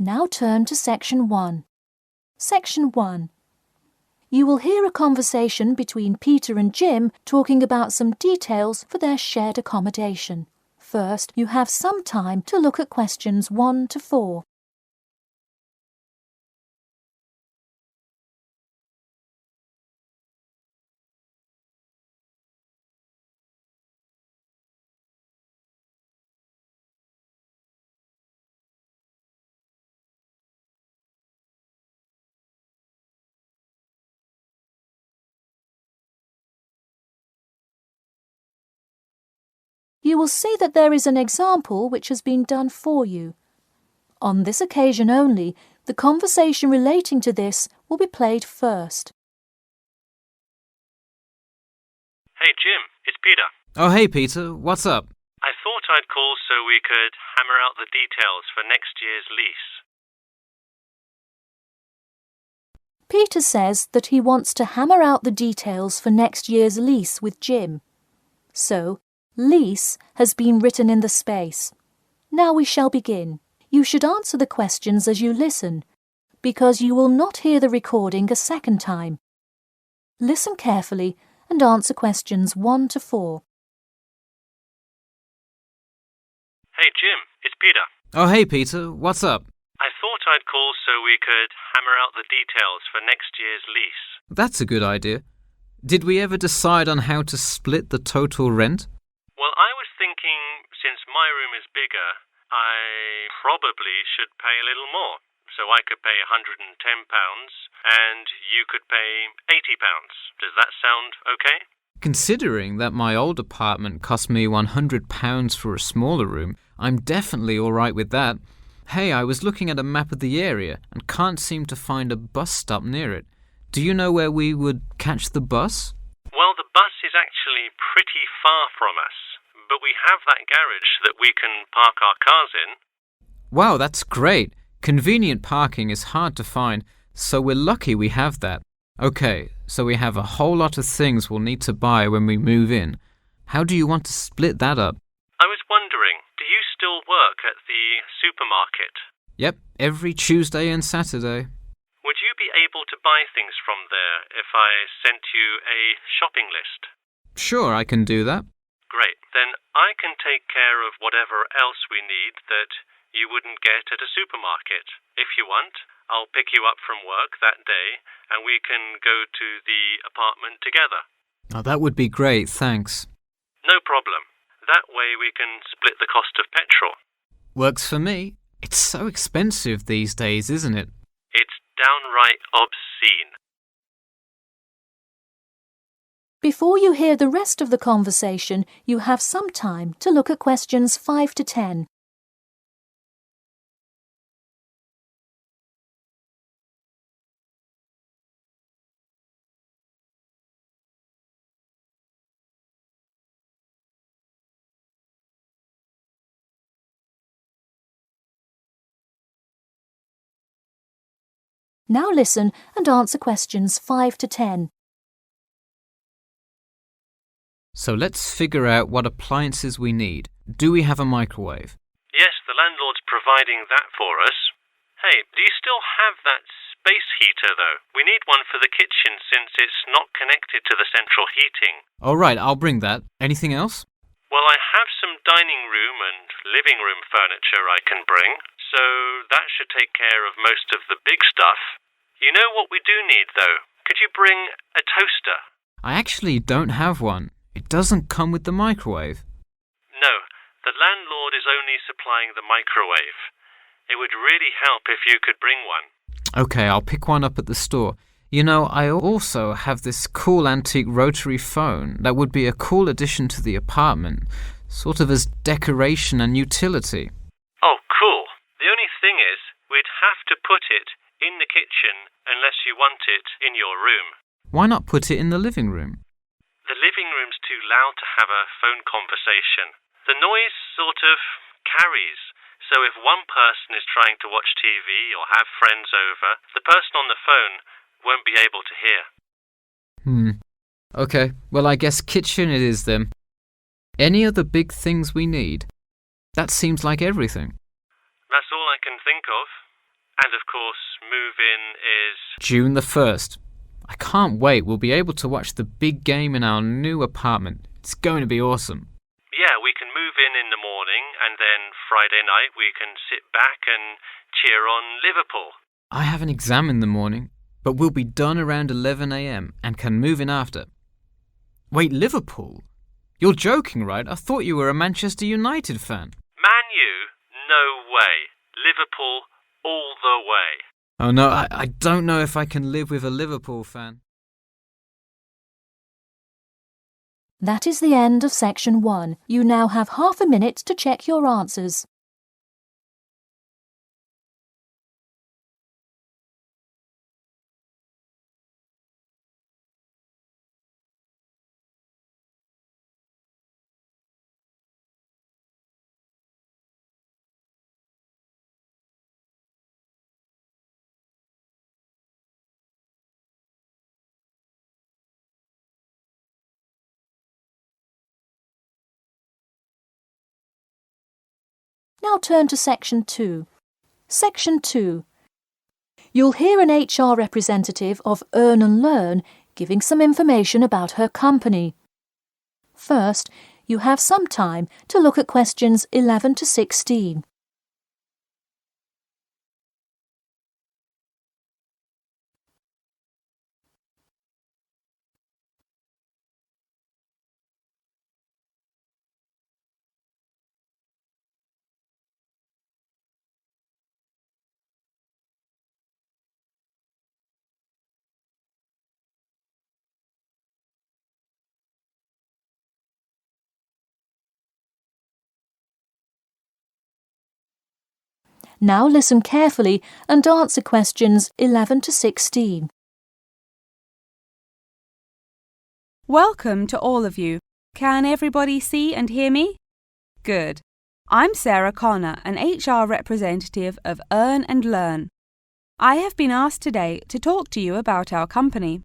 Now turn to Section 1. Section 1. You will hear a conversation between Peter and Jim talking about some details for their shared accommodation. First, you have some time to look at questions 1 to 4. You will see that there is an example which has been done for you. On this occasion only, the conversation relating to this will be played first. Hey Jim, it's Peter. Oh, hey Peter, what's up? I thought I'd call so we could hammer out the details for next year's lease. Peter says that he wants to hammer out the details for next year's lease with Jim. So, lease has been written in the space. Now we shall begin. You should answer the questions as you listen, because you will not hear the recording a second time. Listen carefully and answer questions 1 to 4. Hey Jim, it's Peter. Oh, hey Peter, what's up? I thought I'd call so we could hammer out the details for next year's lease. That's a good idea. Did we ever decide on how to split the total rent? Well, I was thinking, since my room is bigger, I probably should pay a little more. So I could pay £110 and you could pay £80. Does that sound okay? Considering that my old apartment cost me £100 for a smaller room, I'm definitely all right with that. Hey, I was looking at a map of the area and can't seem to find a bus stop near it. Do you know where we would catch the bus? Well, the bus is actually pretty far from us, but we have that garage that we can park our cars in. Wow, that's great. Convenient parking is hard to find, so we're lucky we have that. Okay, so we have a whole lot of things we'll need to buy when we move in. How do you want to split that up? I was wondering, do you still work at the supermarket? Yep, every Tuesday and Saturday. Would you be able to buy things from there if I sent you a shopping list? Sure, I can do that. Great. Then I can take care of whatever else we need that you wouldn't get at a supermarket. If you want, I'll pick you up from work that day and we can go to the apartment together. Oh, that would be great, thanks. No problem. That way we can split the cost of petrol. Works for me. It's so expensive these days, isn't it? It's downright obscene. Before you hear the rest of the conversation, you have some time to look at questions 5 to 10. Now listen and answer questions 5 to 10. So let's figure out what appliances we need. Do we have a microwave? Yes, the landlord's providing that for us. Hey, do you still have that space heater, though? We need one for the kitchen since it's not connected to the central heating. All right, I'll bring that. Anything else? Well, I have some dining room and living room furniture I can bring, so that should take care of most of the big stuff. You know what we do need, though? Could you bring a toaster? I actually don't have one. It doesn't come with the microwave. No, the landlord is only supplying the microwave. It would really help if you could bring one. Okay, I'll pick one up at the store. You know, I also have this cool antique rotary phone that would be a cool addition to the apartment, sort of as decoration and utility. Oh, cool. The only thing is, we'd have to put it in the kitchen unless you want it in your room. Why not put it in the living room? The living room's too loud to have a phone conversation. The noise sort of carries. So if one person is trying to watch TV or have friends over, the person on the phone won't be able to hear. Okay, well I guess kitchen it is then. Any other big things we need? That seems like everything. That's all I can think of. And of course, move-in is June the 1st. I can't wait. We'll be able to watch the big game in our new apartment. It's going to be awesome. Yeah, we can move in the morning, and then Friday night we can sit back and cheer on Liverpool. I have an exam in the morning, but we'll be done around 11 a.m. and can move in after. Wait, Liverpool? You're joking, right? I thought you were a Manchester United fan. Man U? No way. Liverpool all the way. Oh no, I don't know if I can live with a Liverpool fan. That is the end of section 1. You now have half a minute to check your answers. Now turn to section 2. Section 2. You'll hear an HR representative of Earn and Learn giving some information about her company. First, you have some time to look at questions 11 to 16. Now listen carefully and answer questions 11 to 16. Welcome to all of you. Can everybody see and hear me? Good. I'm Sarah Connor, an HR representative of Earn and Learn. I have been asked today to talk to you about our company.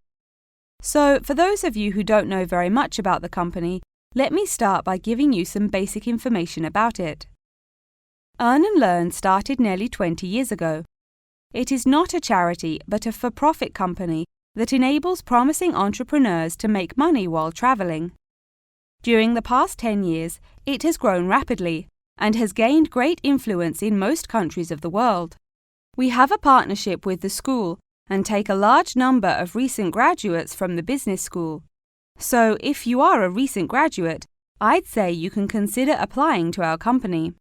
So, for those of you who don't know very much about the company, let me start by giving you some basic information about it. Earn and Learn started nearly 20 years ago. It is not a charity but a for-profit company that enables promising entrepreneurs to make money while traveling. During the past 10 years, it has grown rapidly and has gained great influence in most countries of the world. We have a partnership with the school and take a large number of recent graduates from the business school. So, if you are a recent graduate, I'd say you can consider applying to our company.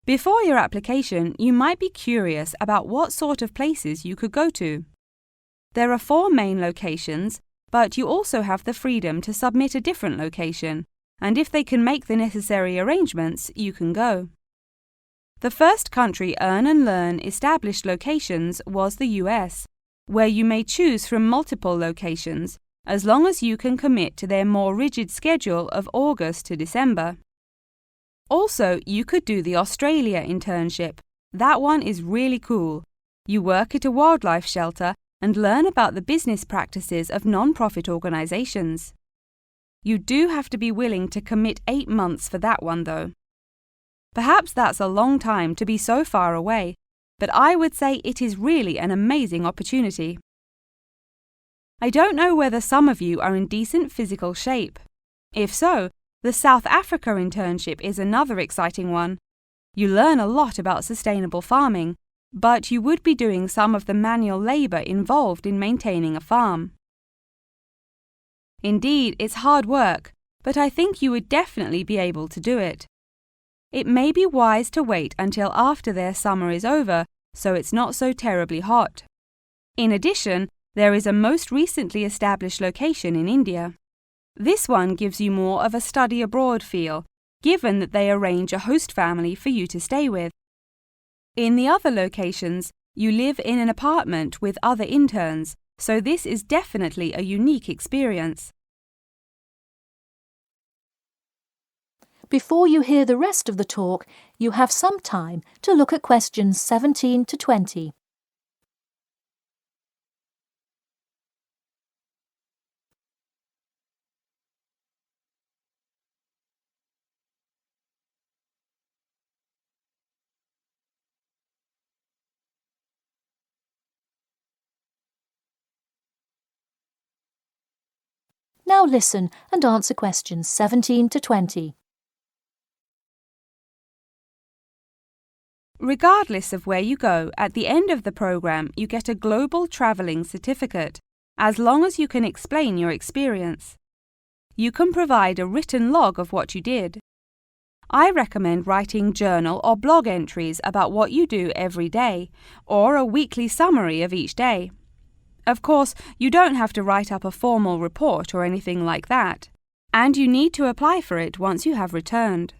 Before your application, you might be curious about what sort of places you could go to. There are 4 main locations, but you also have the freedom to submit a different location, and if they can make the necessary arrangements, you can go. The first country Earn and Learn established locations was the US, where you may choose from multiple locations, as long as you can commit to their more rigid schedule of August to December. Also, you could do the Australia internship. That one is really cool. You work at a wildlife shelter and learn about the business practices of non-profit organizations. You do have to be willing to commit 8 months for that one, though. Perhaps that's a long time to be so far away, but I would say it is really an amazing opportunity. I don't know whether some of you are in decent physical shape. If so, the South Africa internship is another exciting one. You learn a lot about sustainable farming, but you would be doing some of the manual labour involved in maintaining a farm. Indeed, it's hard work, but I think you would definitely be able to do it. It may be wise to wait until after their summer is over, so it's not so terribly hot. In addition, there is a most recently established location in India. This one gives you more of a study abroad feel, given that they arrange a host family for you to stay with. In the other locations, you live in an apartment with other interns, so this is definitely a unique experience. Before you hear the rest of the talk, you have some time to look at questions 17 to 20. Now listen and answer questions 17 to 20. Regardless of where you go, at the end of the program you get a global travelling certificate, as long as you can explain your experience. You can provide a written log of what you did. I recommend writing journal or blog entries about what you do every day, or a weekly summary of each day. Of course, you don't have to write up a formal report or anything like that, and you need to apply for it once you have returned.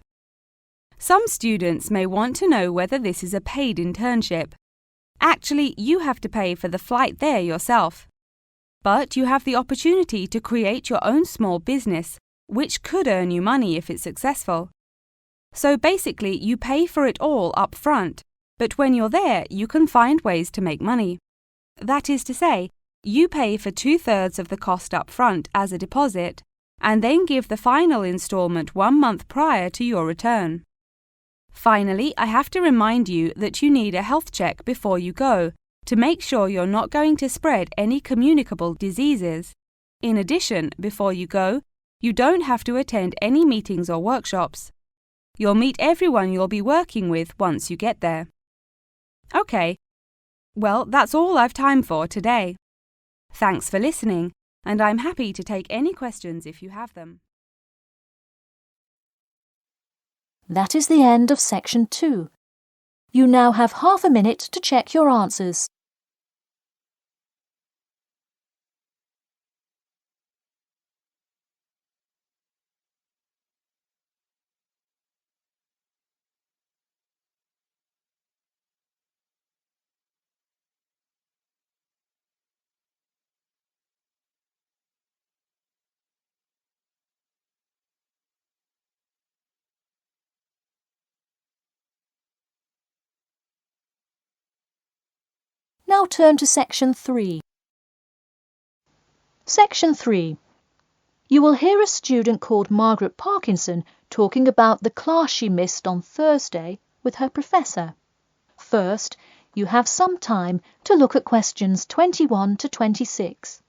Some students may want to know whether this is a paid internship. Actually, you have to pay for the flight there yourself. But you have the opportunity to create your own small business, which could earn you money if it's successful. So basically, you pay for it all up front, but when you're there, you can find ways to make money. That is to say, you pay for 2/3 of the cost up front as a deposit, and then give the final installment 1 month prior to your return. Finally, I have to remind you that you need a health check before you go to make sure you're not going to spread any communicable diseases. In addition, before you go, you don't have to attend any meetings or workshops. You'll meet everyone you'll be working with once you get there. Okay, well, that's all I've time for today. Thanks for listening, and I'm happy to take any questions if you have them. That is the end of section 2. You now have half a minute to check your answers. Now turn to section 3. Section 3. You will hear a student called Margaret Parkinson talking about the class she missed on Thursday with her professor. First, you have some time to look at questions 21 to 26.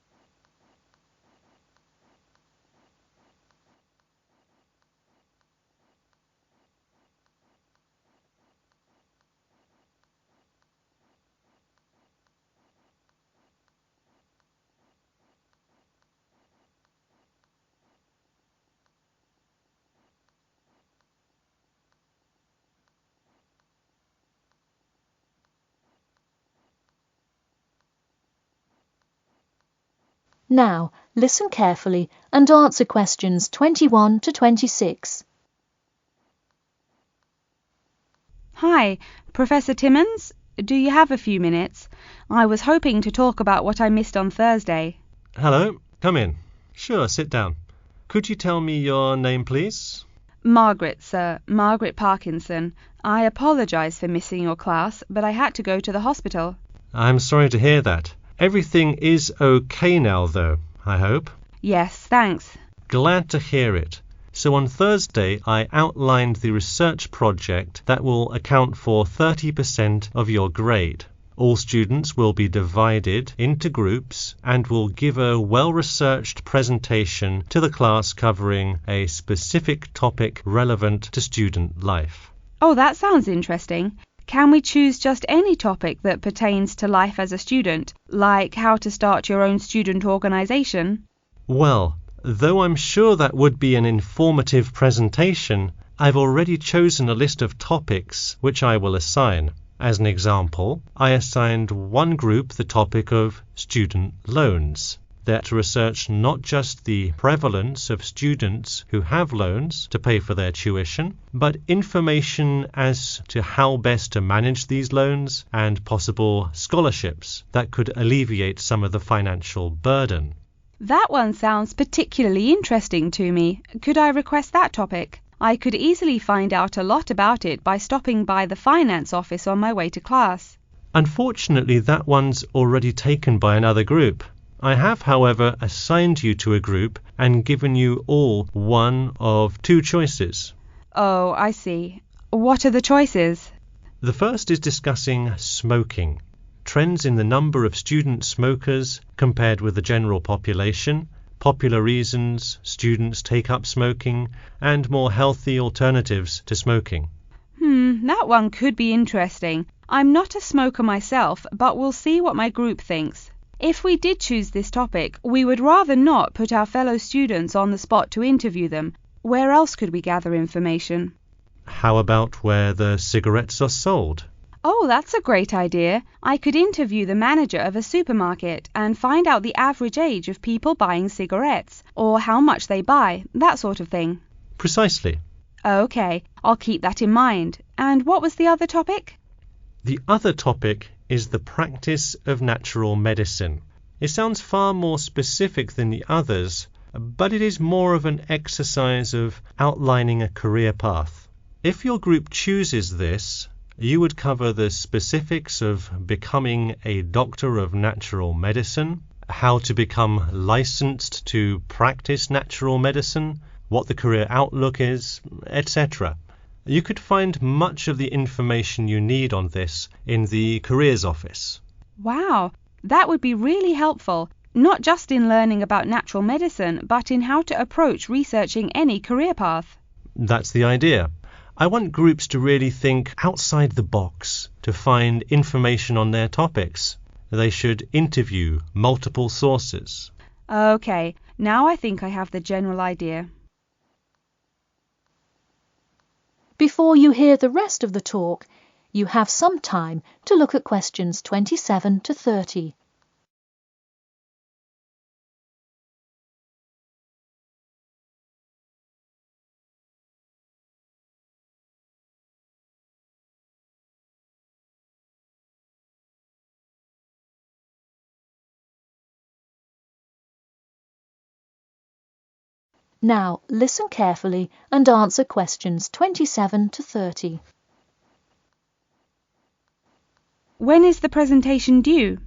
Now, listen carefully and answer questions 21 to 26. Hi, Professor Timmons? Do you have a few minutes? I was hoping to talk about what I missed on Thursday. Hello, come in. Sure, sit down. Could you tell me your name, please? Margaret, sir. Margaret Parkinson. I apologise for missing your class, but I had to go to the hospital. I'm sorry to hear that. Everything is okay now, though, I hope? Yes, thanks. Glad to hear it. So on Thursday, I outlined the research project that will account for 30% of your grade. All students will be divided into groups and will give a well-researched presentation to the class covering a specific topic relevant to student life. Oh, that sounds interesting. Can we choose just any topic that pertains to life as a student, like how to start your own student organisation? Well, though I'm sure that would be an informative presentation, I've already chosen a list of topics which I will assign. As an example, I assigned one group the topic of student loans. They're to research not just the prevalence of students who have loans to pay for their tuition, but information as to how best to manage these loans and possible scholarships that could alleviate some of the financial burden. That one sounds particularly interesting to me. Could I request that topic? I could easily find out a lot about it by stopping by the finance office on my way to class. Unfortunately, that one's already taken by another group. I have, however, assigned you to a group and given you all one of two choices. Oh, I see. What are the choices? The first is discussing smoking, trends in the number of student smokers compared with the general population, popular reasons students take up smoking, and more healthy alternatives to smoking. That one could be interesting. I'm not a smoker myself, but we'll see what my group thinks. If we did choose this topic, we would rather not put our fellow students on the spot to interview them. Where else could we gather information? How about where the cigarettes are sold? Oh, that's a great idea. I could interview the manager of a supermarket and find out the average age of people buying cigarettes, or how much they buy, that sort of thing. Precisely. Okay, I'll keep that in mind. And what was the other topic? The other topic is the practice of natural medicine. It sounds far more specific than the others, but it is more of an exercise of outlining a career path. If your group chooses this, you would cover the specifics of becoming a doctor of natural medicine, how to become licensed to practice natural medicine, what the career outlook is, etc. You could find much of the information you need on this in the Careers Office. Wow, that would be really helpful, not just in learning about natural medicine, but in how to approach researching any career path. That's the idea. I want groups to really think outside the box to find information on their topics. They should interview multiple sources. Okay, now I think I have the general idea. Before you hear the rest of the talk, you have some time to look at questions 27 to 30. Now listen carefully and answer questions 27 to 30. When is the presentation due?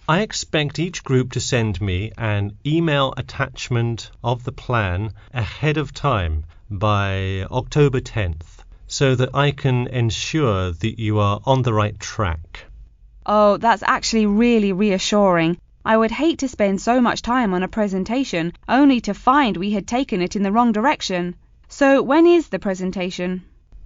I expect each group to send me an email attachment of the plan ahead of time by October 10th, so that I can ensure that you are on the right track. Oh, that's actually really reassuring. I would hate to spend so much time on a presentation only to find we had taken it in the wrong direction. So when is the presentation?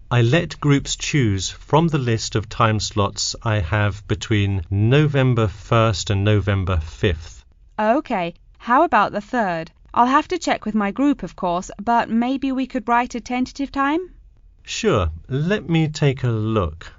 I let groups choose from the list of time slots I have between November 1st and November 5th. Okay, how about the 3rd? I'll have to check with my group, of course, but maybe we could write a tentative time? Sure, let me take a look.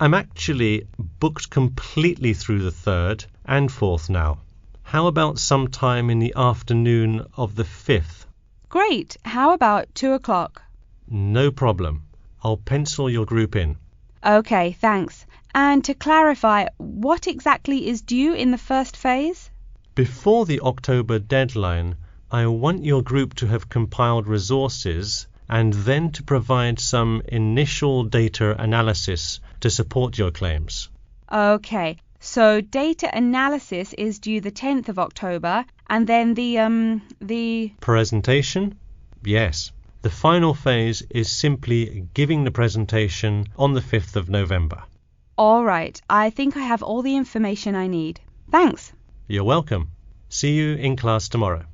I'm actually booked completely through the 3rd and 4th now. How about sometime in the afternoon of the 5th? Great, how about 2 o'clock? No problem. I'll pencil your group in. Okay, thanks. And to clarify, what exactly is due in the first phase? Before the October deadline, I want your group to have compiled resources and then to provide some initial data analysis to support your claims. Okay, so data analysis is due the 10th of October, and then the Presentation? Yes. The final phase is simply giving the presentation on the 5th of November. All right, I think I have all the information I need. Thanks. You're welcome. See you in class tomorrow.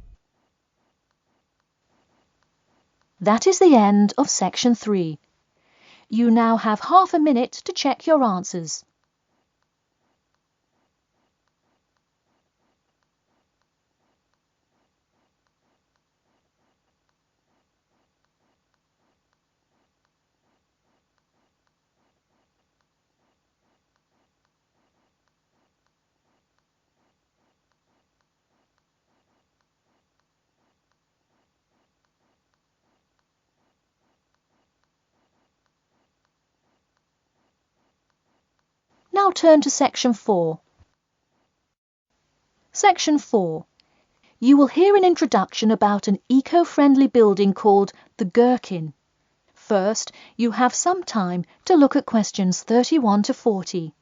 That is the end of section 3. You now have half a minute to check your answers. Now turn to section 4. Section 4. You will hear an introduction about an eco-friendly building called the Gherkin. First, you have some time to look at questions 31 to 40.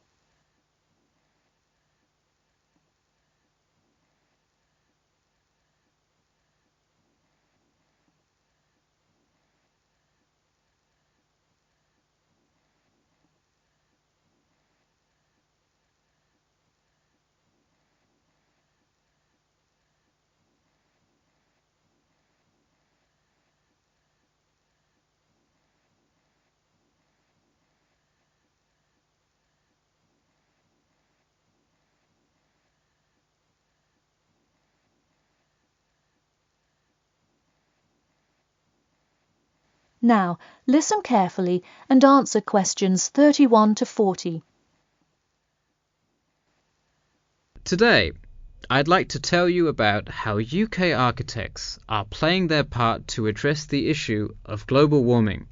Now, listen carefully and answer questions 31 to 40. Today, I'd like to tell you about how UK architects are playing their part to address the issue of global warming.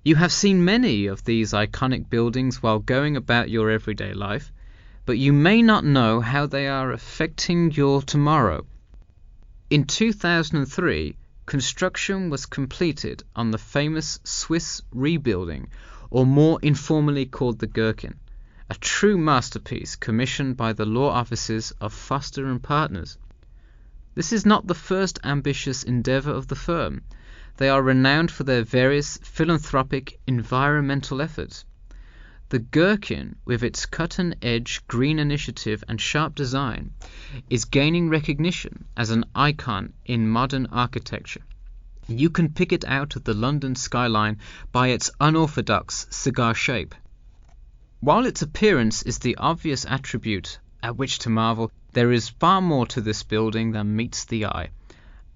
You have seen many of these iconic buildings while going about your everyday life, but you may not know how they are affecting your tomorrow. In 2003, construction was completed on the famous Swiss rebuilding, or more informally called the Gherkin, a true masterpiece commissioned by the law offices of Foster & Partners. This is not the first ambitious endeavour of the firm. They are renowned for their various philanthropic environmental efforts. The Gherkin, with its cut-and-edge green initiative and sharp design, is gaining recognition as an icon in modern architecture. You can pick it out of the London skyline by its unorthodox cigar shape. While its appearance is the obvious attribute at which to marvel, there is far more to this building than meets the eye.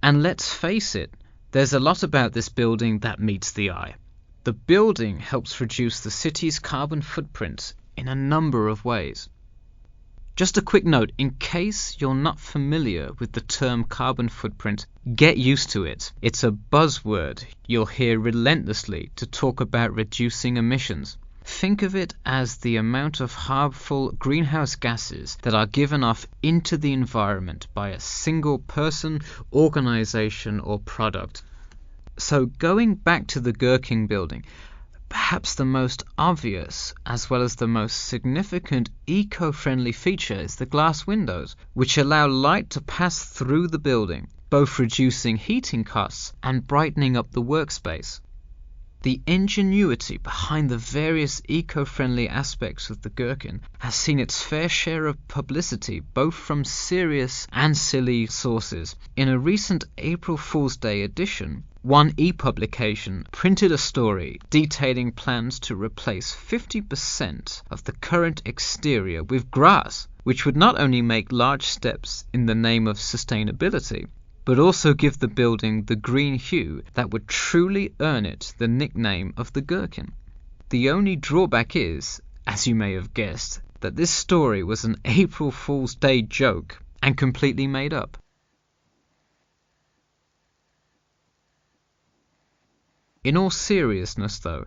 And let's face it, there's a lot about this building that meets the eye. The building helps reduce the city's carbon footprint in a number of ways. Just a quick note, in case you're not familiar with the term carbon footprint, get used to it. It's a buzzword you'll hear relentlessly to talk about reducing emissions. Think of it as the amount of harmful greenhouse gases that are given off into the environment by a single person, organization, or product. So going back to the Gherkin building, perhaps the most obvious as well as the most significant eco-friendly feature is the glass windows, which allow light to pass through the building, both reducing heating costs and brightening up the workspace. The ingenuity behind the various eco-friendly aspects of the Gherkin has seen its fair share of publicity, both from serious and silly sources. In a recent April Fool's Day edition, One e-publication printed a story detailing plans to replace 50% of the current exterior with grass, which would not only make large steps in the name of sustainability, but also give the building the green hue that would truly earn it the nickname of the Gherkin. The only drawback is, as you may have guessed, that this story was an April Fool's Day joke and completely made up. In all seriousness though,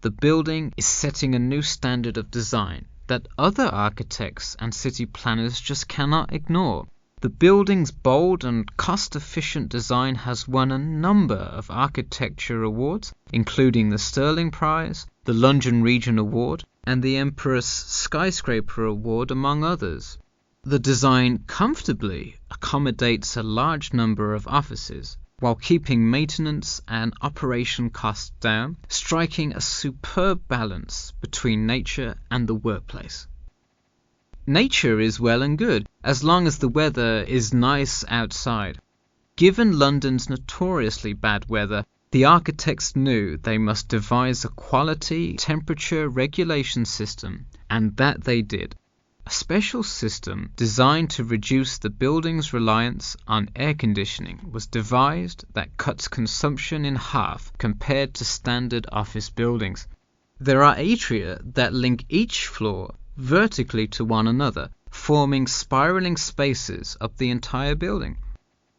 the building is setting a new standard of design that other architects and city planners just cannot ignore. The building's bold and cost-efficient design has won a number of architecture awards, including the Sterling Prize, the London Region Award, and the Empress Skyscraper Award, among others. The design comfortably accommodates a large number of offices, while keeping maintenance and operation costs down, striking a superb balance between nature and the workplace. Nature is well and good, as long as the weather is nice outside. Given London's notoriously bad weather, the architects knew they must devise a quality temperature regulation system, and that they did. A special system designed to reduce the building's reliance on air conditioning was devised that cuts consumption in half compared to standard office buildings. There are atria that link each floor vertically to one another, forming spiraling spaces up the entire building.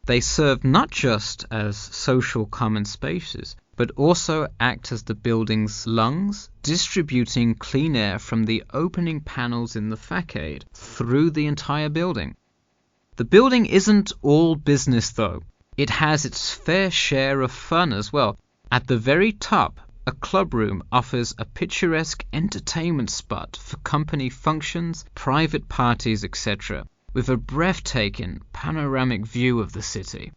They serve not just as social common spaces, but also act as the building's lungs, distributing clean air from the opening panels in the facade through the entire building. The building isn't all business though. It has its fair share of fun as well. At the very top, a club room offers a picturesque entertainment spot for company functions, private parties, etc., with a breathtaking panoramic view of the city.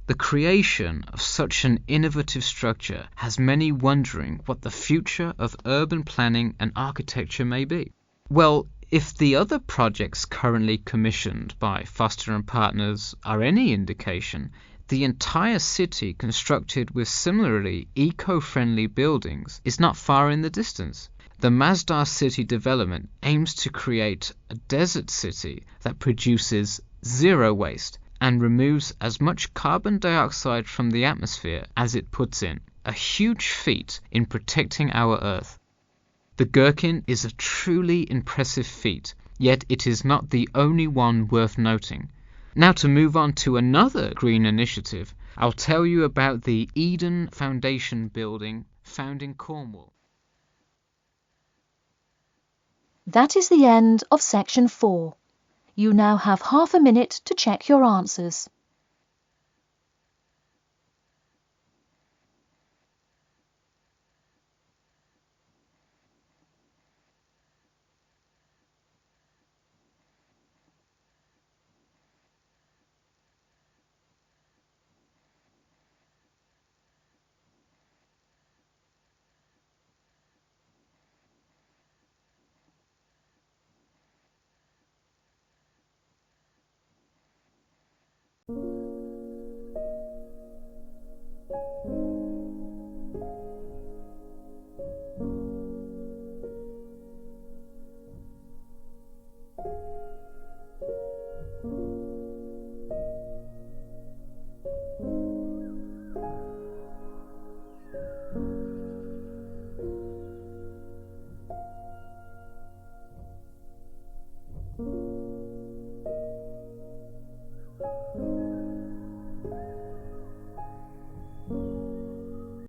The creation of such an innovative structure has many wondering what the future of urban planning and architecture may be. Well, if the other projects currently commissioned by Foster & Partners are any indication, the entire city constructed with similarly eco-friendly buildings is not far in the distance. The Masdar City development aims to create a desert city that produces zero waste and removes as much carbon dioxide from the atmosphere as it puts in, a huge feat in protecting our Earth. The gherkin is a truly impressive feat, yet it is not the only one worth noting. Now, to move on to another green initiative, I'll tell you about the Eden Foundation building found in Cornwall. That is the end of section 4. You now have half a minute to check your answers.